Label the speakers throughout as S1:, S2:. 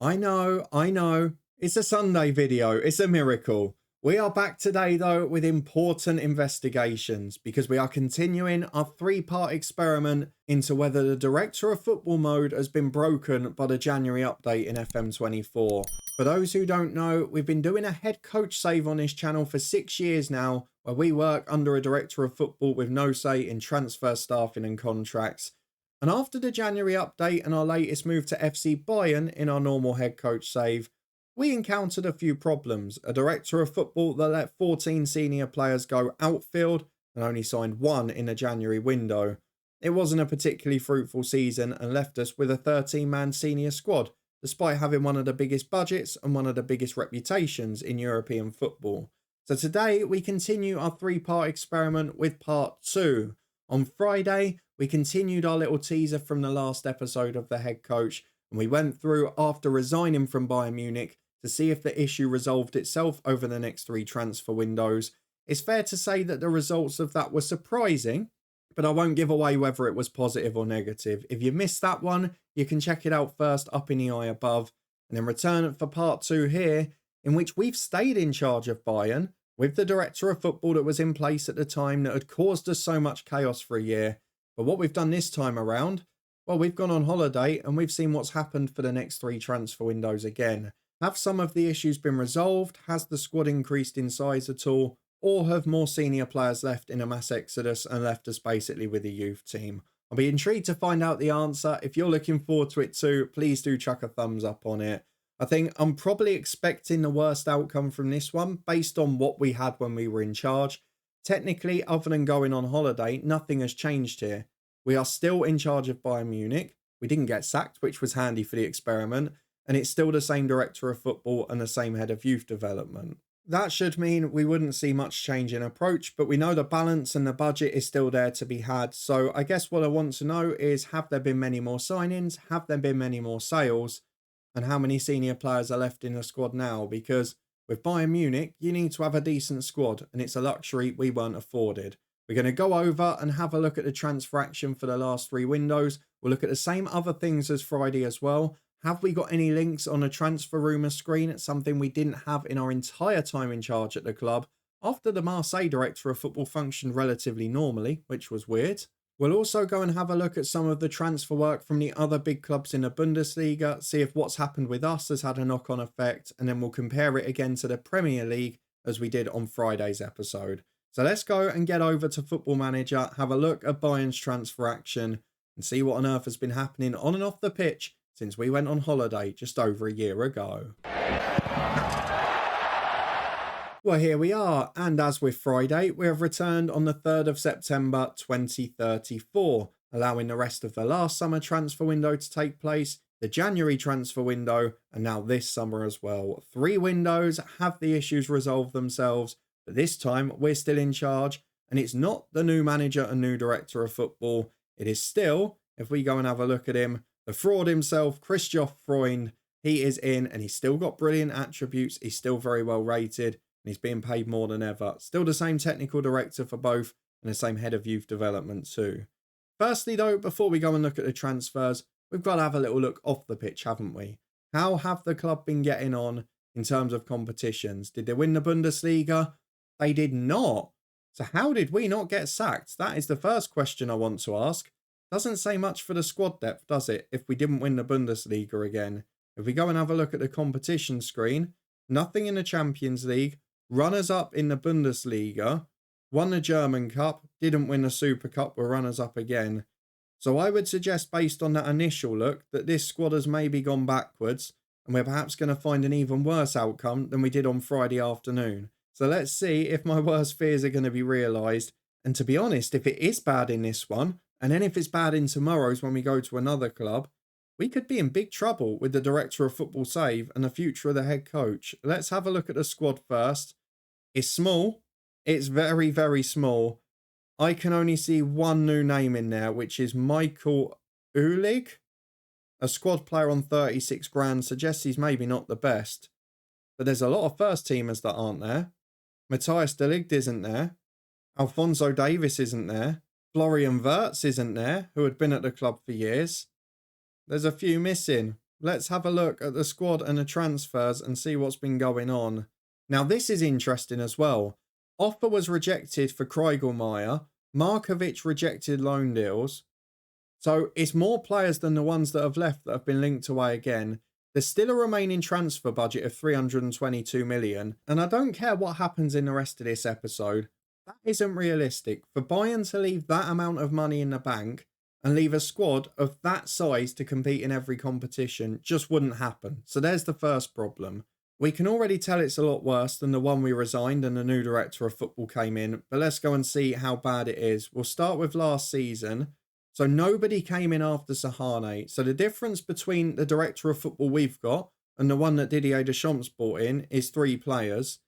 S1: I know. It's a Sunday video. It's a miracle. We are back today, though, with important investigations because we are continuing our three-part experiment into whether the Director of Football mode has been broken by the January update in FM24. For those who don't know, we've been doing a head coach save on this channel for 6 years now, where we work under a Director of Football with no say in transfer staffing and contracts. And after the January update and our latest move to FC Bayern in our normal head coach save, we encountered a few problems. A Director of Football that let 14 senior players go outfield and only signed one in the January window. It wasn't a particularly fruitful season and left us with a 13-man senior squad, despite having one of the biggest budgets and one of the biggest reputations in European football. So today we continue our three-part experiment with part 2. On Friday, we continued our little teaser from the last episode of the head coach, and we went through after resigning from Bayern Munich to see if the issue resolved itself over the next 3 transfer windows. It's fair to say that the results of that were surprising, but I won't give away whether it was positive or negative. If you missed that one, you can check it out first up in the eye above, and then return for part 2 here, in which we've stayed in charge of Bayern with the Director of Football that was in place at the time that had caused us so much chaos for a year. But what we've done this time around, well, we've gone on holiday and we've seen what's happened for the next 3 transfer windows again. Have some of the issues been resolved? Has the squad increased in size at all? Or have more senior players left in a mass exodus and left us basically with a youth team? I'll be intrigued to find out the answer. If you're looking forward to it too, please do chuck a thumbs up on it. I think I'm probably expecting the worst outcome from this one based on what we had when we were in charge. Technically, other than going on holiday, nothing has changed here. We are still in charge of Bayern Munich. We didn't get sacked, which was handy for the experiment. And it's still the same Director of Football and the same Head of Youth Development. That should mean we wouldn't see much change in approach, but we know the balance and the budget is still there to be had. So I guess what I want to know is, have there been many more signings? Have there been many more sales? And how many senior players are left in the squad now? Because with Bayern Munich, you need to have a decent squad, and it's a luxury we weren't afforded. We're going to go over and have a look at the transfer action for the last 3 windows. We'll look at the same other things as Friday as well. Have we got any links on a transfer rumour screen? It's something we didn't have in our entire time in charge at the club, after the Marseille Director of Football functioned relatively normally, which was weird. We'll also go and have a look at some of the transfer work from the other big clubs in the Bundesliga, see if what's happened with us has had a knock-on effect, and then we'll compare it again to the Premier League as we did on Friday's episode. So let's go and get over to Football Manager, have a look at Bayern's transfer action, and see what on earth has been happening on and off the pitch since we went on holiday just over a year ago. Well, here we are, and as with Friday, we have returned on the 3rd of September 2034, allowing the rest of the last summer transfer window to take place, the January transfer window, and now this summer as well. 3 windows. Have the issues resolved themselves? But this time, we're still in charge, and it's not the new manager and new Director of Football. It is still, if we go and have a look at him, the fraud himself, Christoph Freund. He is in, and he's still got brilliant attributes. He's still very well rated, and he's being paid more than ever. Still the same technical director for both, and the same head of youth development too. Firstly though, before we go and look at the transfers, we've got to have a little look off the pitch, haven't we? How have the club been getting on in terms of competitions? Did they win the Bundesliga? They did not. So how did we not get sacked? That is the first question I want to ask. Doesn't say much for the squad depth, does it, if we didn't win the Bundesliga again? If we go and have a look at the competition screen, nothing in the Champions League, runners-up in the Bundesliga, won the German Cup, didn't win the Super Cup, were runners-up again. So I would suggest, based on that initial look, that this squad has maybe gone backwards, and we're perhaps going to find an even worse outcome than we did on Friday afternoon. So let's see if my worst fears are going to be realised. And to be honest, if it is bad in this one, and then if it's bad in tomorrow's when we go to another club, we could be in big trouble with the Director of Football save and the future of the head coach. Let's have a look at the squad first. It's small. It's very, very small. I can only see one new name in there, which is Michael Ulig. A squad player on 36 grand suggests he's maybe not the best. But there's a lot of first teamers that aren't there. Matthias de Ligt isn't there. Alphonso Davis isn't there. Florian Wirtz isn't there, who had been at the club for years. There's a few missing. let's have a look at the squad and the transfers and see what's been going on. Now, this is interesting as well. Offer was rejected for Kriegelmeyer. Markovic rejected loan deals. So it's more players than the ones that have left that have been linked away again. There's still a remaining transfer budget of 322 million. And I don't care what happens in the rest of this episode. That isn't realistic. For Bayern to leave that amount of money in the bank and leave a squad of that size to compete in every competition just wouldn't happen. So there's the first problem. We can already tell it's a lot worse than the one we resigned and the new director of football came in. But let's go and see how bad it is. We'll start with last season. So nobody came in after Sahane. So the difference between the director of football we've got and the one that Didier Deschamps brought in is 3 players.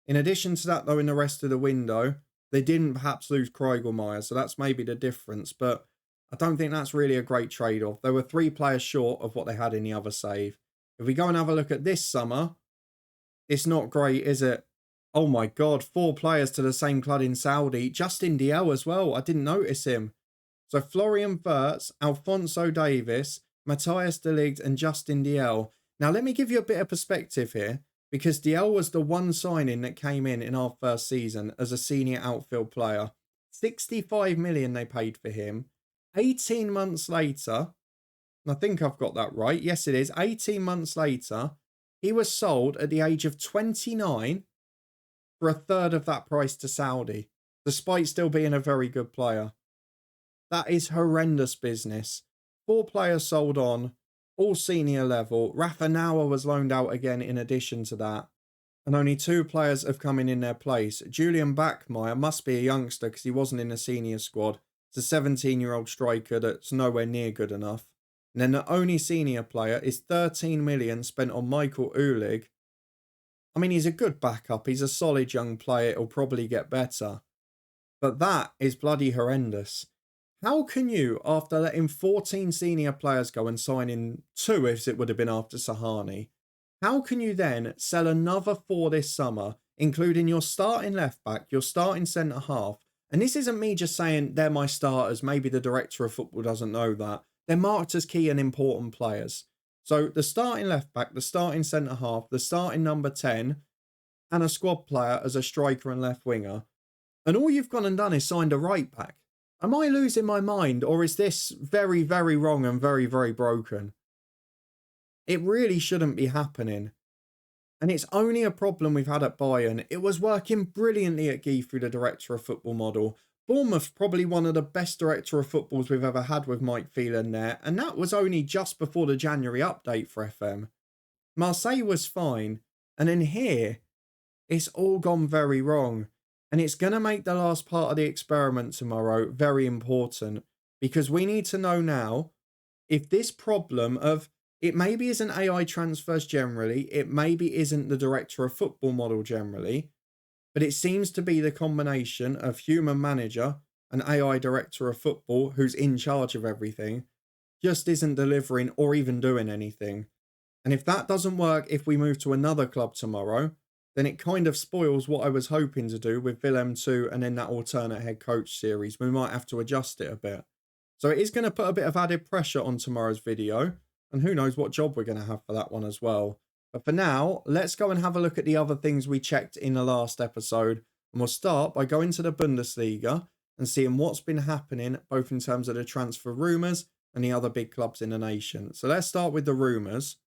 S1: In addition to that, though, in the rest of the window, they didn't perhaps lose Kriegelmeyer. So that's maybe the difference. But I don't think that's really a great trade-off. They were 3 players short of what they had in the other save. If we go and have a look at this summer, it's not great, is it? Oh my God, 4 players to the same club in Saudi. Justin Diel as well. I didn't notice him. So Florian Wirtz, Alphonso Davies, Matthias de Ligt and Justin Diel. Now let me give you a bit of perspective here, because Diel was the one signing that came in our first season as a senior outfield player. 65 million they paid for him. 18 months later, and I think I've got that right. Yes, it is. 18 months later, he was sold at the age of 29 for a third of that price to Saudi, despite still being a very good player. That is horrendous business. 4 players sold on, all senior level. Rafa Nauer was loaned out again in addition to that. And only 2 players have come in their place. Julian Bachmeier must be a youngster because he wasn't in the senior squad. It's a 17-year-old striker that's nowhere near good enough. And then the only senior player is 13 million spent on Michael Ulig. I mean, he's a good backup. He's a solid young player. It'll probably get better. But that is bloody horrendous. How can you, after letting 14 senior players go and sign in 2 if it would have been after Sahane, how can you then sell another 4 this summer, including your starting left back, your starting centre half? And this isn't me just saying they're my starters. Maybe the director of football doesn't know that. They're marked as key and important players. So the starting left back, the starting centre half, the starting number 10, and a squad player as a striker and left winger. And all you've gone and done is signed a right back. Am I losing my mind, or is this very, very wrong and very, very broken? It really shouldn't be happening. And it's only a problem we've had at Bayern. It was working brilliantly at Guy through the director of football model. Bournemouth's probably one of the best director of footballs we've ever had with Mike Phelan there. And that was only just before the January update for FM. Marseille was fine. And in here, it's all gone very wrong. And it's going to make the last part of the experiment tomorrow very important, because we need to know now if this problem of it maybe isn't AI transfers generally, it maybe isn't the director of football model generally, but it seems to be the combination of human manager and AI director of football who's in charge of everything just isn't delivering or even doing anything. And if that doesn't work, if we move to another club tomorrow, then it kind of spoils what I was hoping to do with Willem 2 and then that alternate head coach series. We might have to adjust it a bit. So it is going to put a bit of added pressure on tomorrow's video. And who knows what job we're going to have for that one as well. But for now, let's go and have a look at the other things we checked in the last episode. And we'll start by going to the Bundesliga and seeing what's been happening, both in terms of the transfer rumours and the other big clubs in the nation. So let's start with the rumours.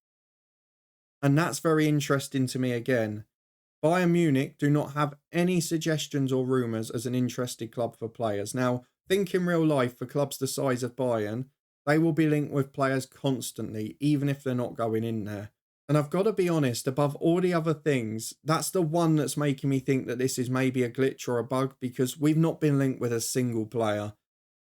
S1: And that's very interesting to me again. Bayern Munich do not have any suggestions or rumours as an interested club for players. Now, think in real life for clubs the size of Bayern, they will be linked with players constantly, even if they're not going in there. And I've got to be honest, above all the other things, that's the one that's making me think that this is maybe a glitch or a bug, because we've not been linked with a single player.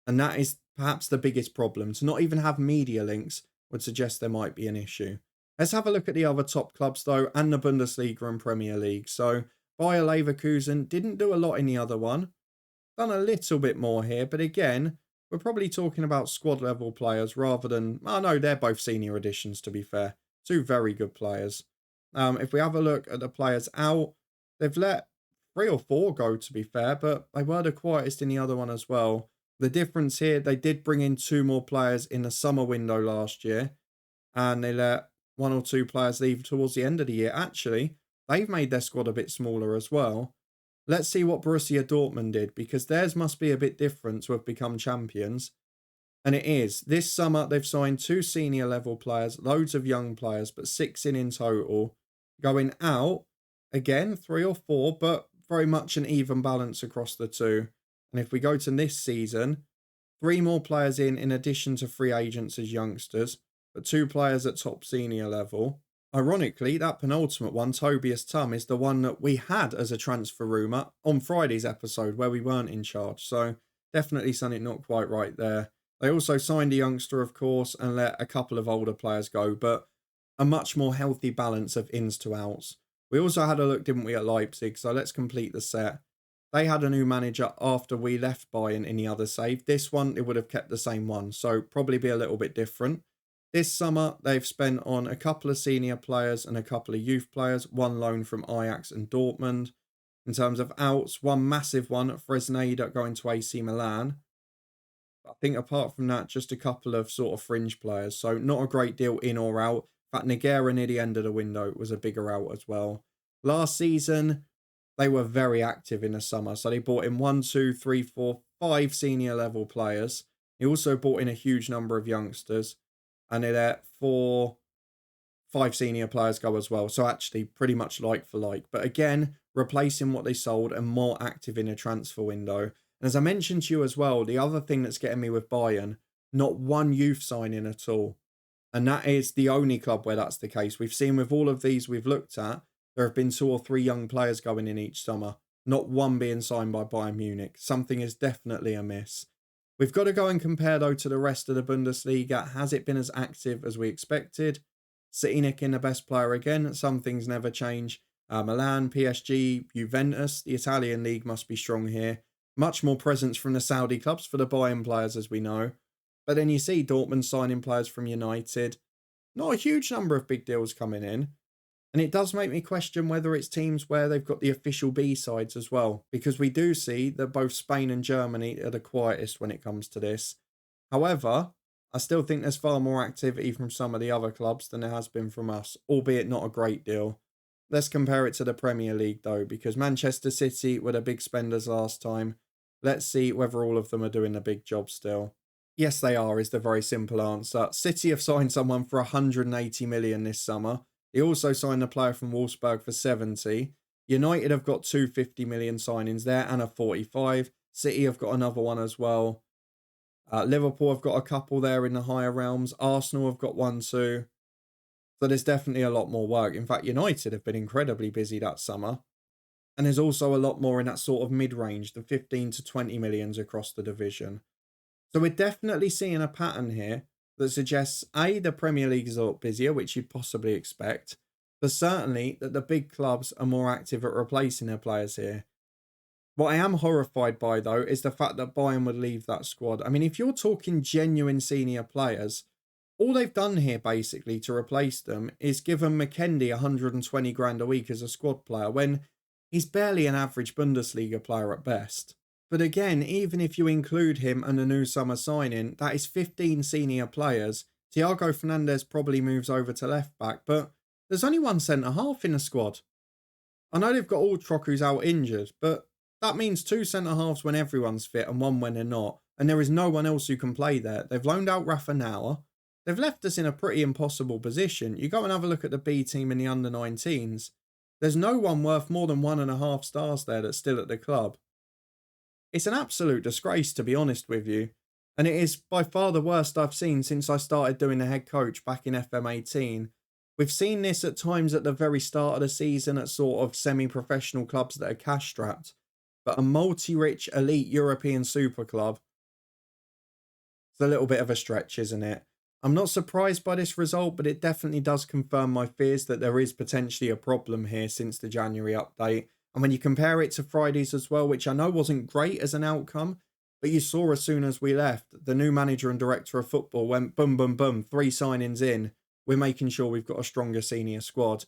S1: And that is perhaps the biggest problem. To not even have media links would suggest there might be an issue. Let's have a look at the other top clubs though, and the Bundesliga and Premier League. So Bayer Leverkusen didn't do a lot in the other one. Done a little bit more here, but again, we're probably talking about squad level players rather than, oh no, they're both senior additions to be fair. 2 very good players. If we have a look at the players out, they've let 3 or 4 go to be fair, but they were the quietest in the other one as well. The difference here, they did bring in 2 more players in the summer window last year. and they let one or two players leave towards the end of the year. Actually, they've made their squad a bit smaller as well. Let's see what Borussia Dortmund did, because theirs must be a bit different to have become champions. And it is. This summer, they've signed 2 senior level players, loads of young players, but 6 in total. Going out, again, 3 or 4, but very much an even balance across the 2. And if we go to this season, 3 more players in addition to free agents as youngsters, but 2 players at top senior level. Ironically, that penultimate one, Tobias Tum, is the one that we had as a transfer rumour on Friday's episode where we weren't in charge. So definitely something not quite right there. They also signed a youngster, of course, and let a couple of older players go, but a much more healthy balance of ins to outs. We also had a look, didn't we, at Leipzig, so let's complete the set. They had a new manager after we left Bayern in the other save. This one, it would have kept the same one, so probably be a little bit different. This summer, they've spent on a couple of senior players and a couple of youth players, 1 loan from Ajax and Dortmund. In terms of outs, 1 massive one, Fresneda going to AC Milan. I think apart from that, just a couple of sort of fringe players. So not a great deal in or out. In fact, Nagera near the end of the window was a bigger out as well. Last season, they were very active in the summer. So they brought in 1, 2, 3, 4, 5 senior level players. He also brought in a huge number of youngsters. And they let 4, 5 senior players go as well. So actually pretty much like for like. But again, replacing what they sold and more active in a transfer window. And as I mentioned to you as well, the other thing that's getting me with Bayern, not 1 youth signing at all. And that is the only club where that's the case. We've seen with all of these we've looked at, there have been 2 or 3 young players going in each summer. Not 1 being signed by Bayern Munich. Something is definitely amiss. We've got to go and compare, though, to the rest of the Bundesliga. Has it been as active as we expected? City nicking the best player again. Some things never change. Milan, PSG, Juventus. The Italian league must be strong here. Much more presence from the Saudi clubs for the Bayern players, as we know. But then you see Dortmund signing players from United. Not a huge number of big deals coming in. And it does make me question whether it's teams where they've got the official B-sides as well. Because we do see that both Spain and Germany are the quietest when it comes to this. However, I still think there's far more activity from some of the other clubs than there has been from us. Albeit not a great deal. Let's compare it to the Premier League though. Because Manchester City were the big spenders last time. Let's see whether all of them are doing a big job still. Yes, they are, is the very simple answer. City have signed someone for 180 million this summer. They also signed a player from Wolfsburg for 70. United have got 250 million signings there and a 45. City have got another one as well. Liverpool have got a couple there in the higher realms. Arsenal have got 1 too. So there's definitely a lot more work. In fact, United have been incredibly busy that summer. And there's also a lot more in that sort of mid-range, the 15 to 20 millions across the division. So we're definitely seeing a pattern here that suggests, A, the Premier League is a lot busier, which you'd possibly expect, but certainly that the big clubs are more active at replacing their players here. What I am horrified by, though, is the fact that Bayern would leave that squad. I mean, if you're talking genuine senior players, all they've done here, basically, to replace them is given McKendy 120 grand a week as a squad player, when he's barely an average Bundesliga player at best. But again, even if you include him and a new summer signing, that is 15 senior players. Thiago Fernandez probably moves over to left back, but there's only 1 centre-half in the squad. I know they've got Altrock who's out injured, but that means 2 centre-halves when everyone's fit and 1 when they're not. And there is no one else who can play there. They've loaned out Rafa Nauer. They've left us in a pretty impossible position. You go and have a look at the B team in the under-19s. There's no one worth more than 1.5 stars there that's still at the club. It's an absolute disgrace, to be honest with you. And it is by far the worst I've seen since I started doing the head coach back in FM18. We've seen this at times at the very start of the season at sort of semi-professional clubs that are cash-strapped. But a multi-rich elite European super club, it's a little bit of a stretch, isn't it? I'm not surprised by this result, but it definitely does confirm my fears that there is potentially a problem here since the January update. And when you compare it to Friday's as well, which I know wasn't great as an outcome, but you saw as soon as we left, the new manager and director of football went boom, boom, boom, 3 signings in. We're making sure we've got a stronger senior squad.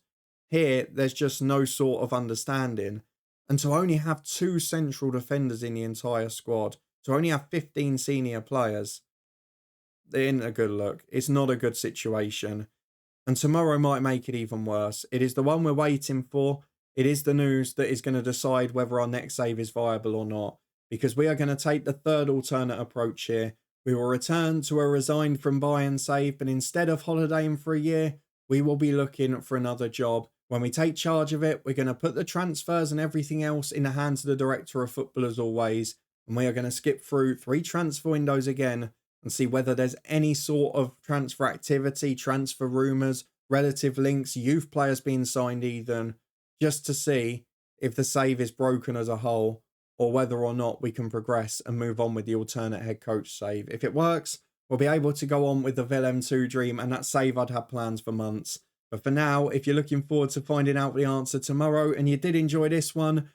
S1: Here, there's just no sort of understanding. And to only have 2 central defenders in the entire squad, to only have 15 senior players, it isn't a good look. It's not a good situation. And tomorrow might make it even worse. It is the one we're waiting for. It is the news that is going to decide whether our next save is viable or not. Because we are going to take the third alternate approach here. We will return to a resigned from Bayern save, but instead of holidaying for a year, we will be looking for another job. When we take charge of it, we're going to put the transfers and everything else in the hands of the director of football as always. And we are going to skip through 3 transfer windows again and see whether there's any sort of transfer activity, transfer rumours, relative links, youth players being signed even, just to see if the save is broken as a whole or whether or not we can progress and move on with the alternate head coach save. If it works, we'll be able to go on with the Willem 2 dream, and that save I'd had plans for months. But for now, if you're looking forward to finding out the answer tomorrow and you did enjoy this one,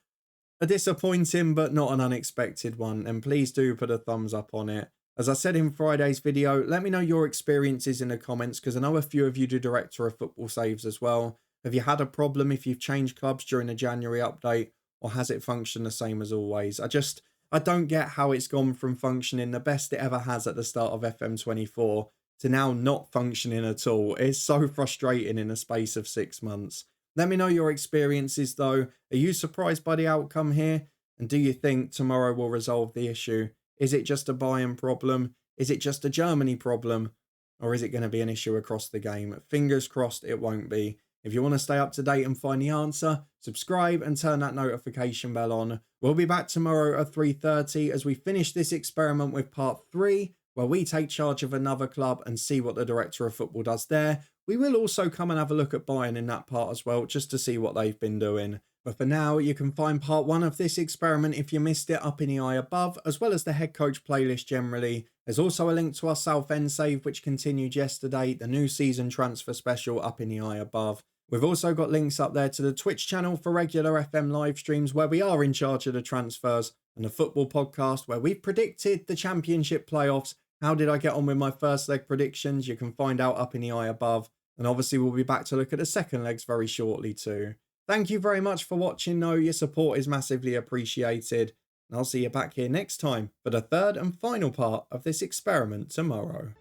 S1: a disappointing but not an unexpected one, then please do put a thumbs up on it. As I said in Friday's video, let me know your experiences in the comments because I know a few of you do director of football saves as well. Have you had a problem if you've changed clubs during the January update, or has it functioned the same as always? I don't get how it's gone from functioning the best it ever has at the start of FM24 to now not functioning at all. It's so frustrating in a space of 6 months. Let me know your experiences though. Are you surprised by the outcome here? And do you think tomorrow will resolve the issue? Is it just a Bayern problem? Is it just a Germany problem? Or is it going to be an issue across the game? Fingers crossed it won't be. If you want to stay up to date and find the answer, subscribe and turn that notification bell on. We'll be back tomorrow at 3:30 as we finish this experiment with part 3, where we take charge of another club and see what the director of football does there. We will also come and have a look at Bayern in that part as well, just to see what they've been doing. But for now, you can find part 1 of this experiment if you missed it up in the eye above, as well as the head coach playlist generally. There's also a link to our Southend save, which continued yesterday, the new season transfer special up in the eye above. We've also got links up there to the Twitch channel for regular FM live streams where we are in charge of the transfers, and the football podcast where we've predicted the championship playoffs. How did I get on with my first leg predictions? You can find out up in the eye above. And obviously we'll be back to look at the second legs very shortly too. Thank you very much for watching though. Your support is massively appreciated. And I'll see you back here next time for the third and final part of this experiment tomorrow.